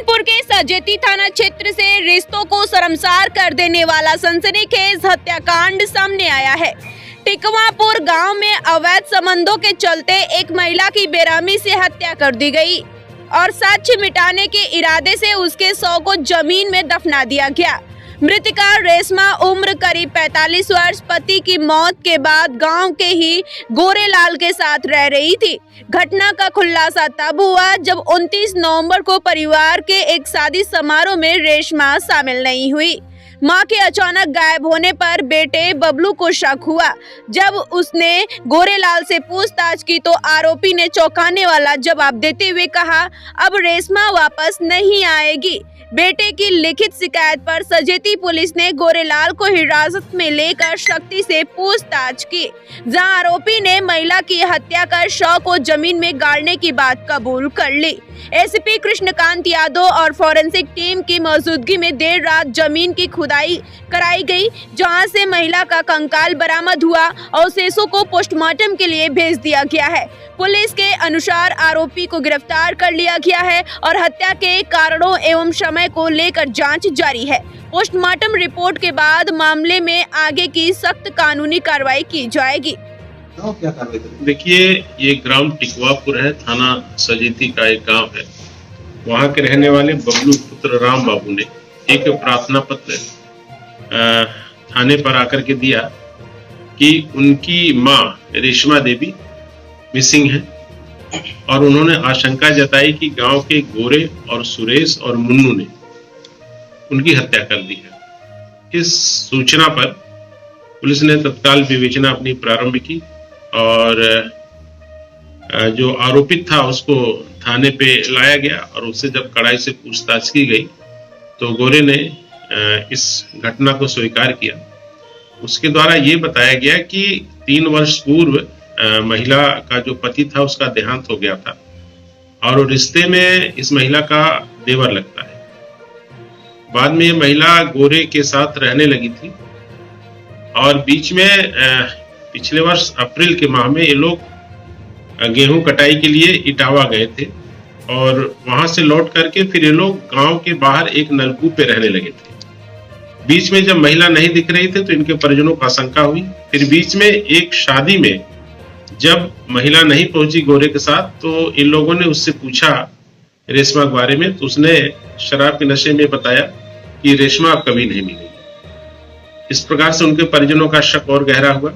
गोरखपुर के सजेती थाना क्षेत्र से रिश्तों को शर्मसार कर देने वाला सनसनीखेज हत्याकांड सामने आया है। टिकवापुर गांव में अवैध संबंधों के चलते एक महिला की बेरहमी से हत्या कर दी गई और साक्ष्य मिटाने के इरादे से उसके शव को जमीन में दफना दिया गया। मृतका रेशमा उम्र करीब 45 वर्ष पति की मौत के बाद गांव के ही गोरेलाल के साथ रह रही थी। घटना का खुलासा तब हुआ जब 29 नवंबर को परिवार के एक शादी समारोह में रेशमा शामिल नहीं हुई। मां के अचानक गायब होने पर बेटे बबलू को शक हुआ। जब उसने गोरेलाल से पूछताछ की तो आरोपी ने चौंकाने वाला जवाब देते हुए कहा, अब रेशमा वापस नहीं आएगी। बेटे की लिखित शिकायत पर सजेती पुलिस ने गोरेलाल को हिरासत में लेकर सख्ती से पूछताछ की, जहां आरोपी ने महिला की हत्या कर शव को जमीन में गाड़ने की बात कबूल कर ली। एसीपी कृष्णकांत यादव और फॉरेंसिक टीम की मौजूदगी में देर रात जमीन की खुदाई कराई गई, जहां से महिला का कंकाल बरामद हुआ और शेषों को पोस्टमार्टम के लिए भेज दिया गया है। पुलिस के अनुसार आरोपी को गिरफ्तार कर लिया गया है और हत्या के कारणों एवं समय को लेकर जांच जारी है। पोस्टमार्टम रिपोर्ट के बाद मामले में आगे की सख्त कानूनी कार्रवाई की जाएगी। देखिए, ये ग्राम टिकवापुर है, थाना सजेती का एक गांव है। वहां के रहने वाले बबलू पुत्र राम बाबू ने एक प्रार्थना पत्र थाने पर आकर के दिया कि उनकी मां रेशमा देवी मिसिंग है और उन्होंने आशंका जताई कि गांव के गोरे और सुरेश और मुन्नू ने उनकी हत्या कर दी है। इस सूचना पर पुलिस ने तत्काल विवेचना अपनी प्रारंभ की और जो आरोपित था उसको थाने पे लाया गया और उससे जब कड़ाई से पूछताछ की गई तो गोरे ने इस घटना को स्वीकार किया। उसके द्वारा ये बताया गया कि 3 वर्ष पूर्व महिला का जो पति था उसका देहांत हो गया था और रिश्ते में इस महिला का देवर लगता है। बाद में ये महिला गोरे के साथ रहने लगी थी और बीच में पिछले वर्ष अप्रैल के माह में ये लोग गेहूं कटाई के लिए इटावा गए थे और वहां से लौट करके फिर ये लोग गांव के बाहर एक नलकूप पे रहने लगे थे। बीच में जब महिला नहीं दिख रही थी तो इनके परिजनों को आशंका हुई। फिर बीच में एक शादी में जब महिला नहीं पहुंची गोरे के साथ तो इन लोगों ने उससे पूछा रेशमा के बारे में, तो उसने शराब के नशे में बताया कि रेशमा अब कभी नहीं मिलेगी। इस प्रकार से उनके परिजनों का शक और गहरा हुआ।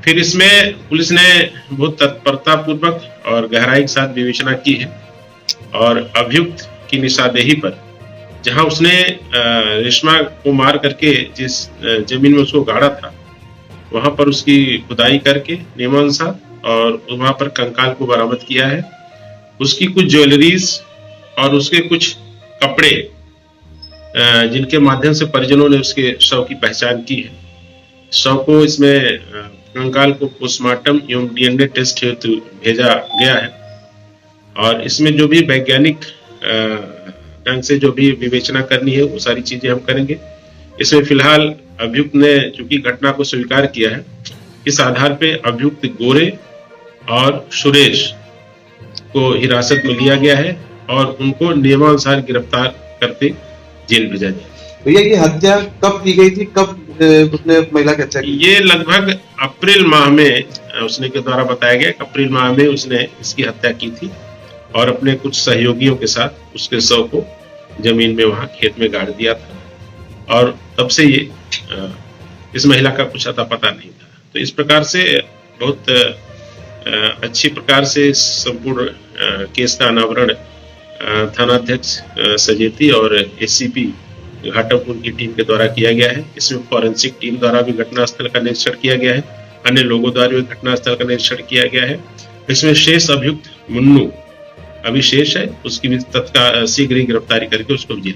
फिर इसमें पुलिस ने बहुत तत्परता पूर्वक और गहराई के साथ विवेचना की है और अभियुक्त की निशानदेही पर जहां उसने रेशमा को मार करके जिस जमीन में उसको गाड़ा था वहां पर उसकी खुदाई करके नियमानुसार और वहां पर कंकाल को बरामद किया है। उसकी कुछ ज्वेलरीज और उसके कुछ कपड़े जिनके माध्यम से परिजनों ने उसके शव की पहचान की है। शव को इसमें कंकाल को पोस्टमार्टम एवं डीएनए टेस्ट हेतु भेजा गया है और इसमें जो भी वैज्ञानिक ढंग से जो भी विवेचना करनी है वो सारी चीजें हम करेंगे। इसमें फिलहाल अभियुक्त ने चूंकि घटना को स्वीकार किया है, इस आधार पे अभियुक्त गोरे और सुरेश को हिरासत में लिया गया है और उनको नियमानुसार गिरफ्तार करके जेल भेजा जाए। भैया, ये हत्या कब की गई थी, कब उसने महिला की हत्या की? ये लगभग अप्रैल माह में उसने के द्वारा बताया गया कि अप्रैल माह में उसने इसकी हत्या की थी और अपने कुछ सहयोगियों के साथ उसके शव को जमीन में वहां खेत में गाड़ दिया था और तब से ये इस महिला का कुछ अता पता नहीं था। तो इस प्रकार से बहुत अच्छी प्रकार से संपूर्ण केस का अनावरण थानाध्यक्ष सजेती और एसीपी घाटमपुर की टीम के द्वारा किया गया है। इसमें फॉरेंसिक टीम द्वारा भी घटनास्थल का निरीक्षण किया गया है, अन्य लोगों द्वारा भी घटनास्थल का निरीक्षण किया गया है। इसमें शेष अभियुक्त मुन्नू अभी शेष है, उसकी भी तत्काल शीघ्र ही गिरफ्तारी करके उसको जेल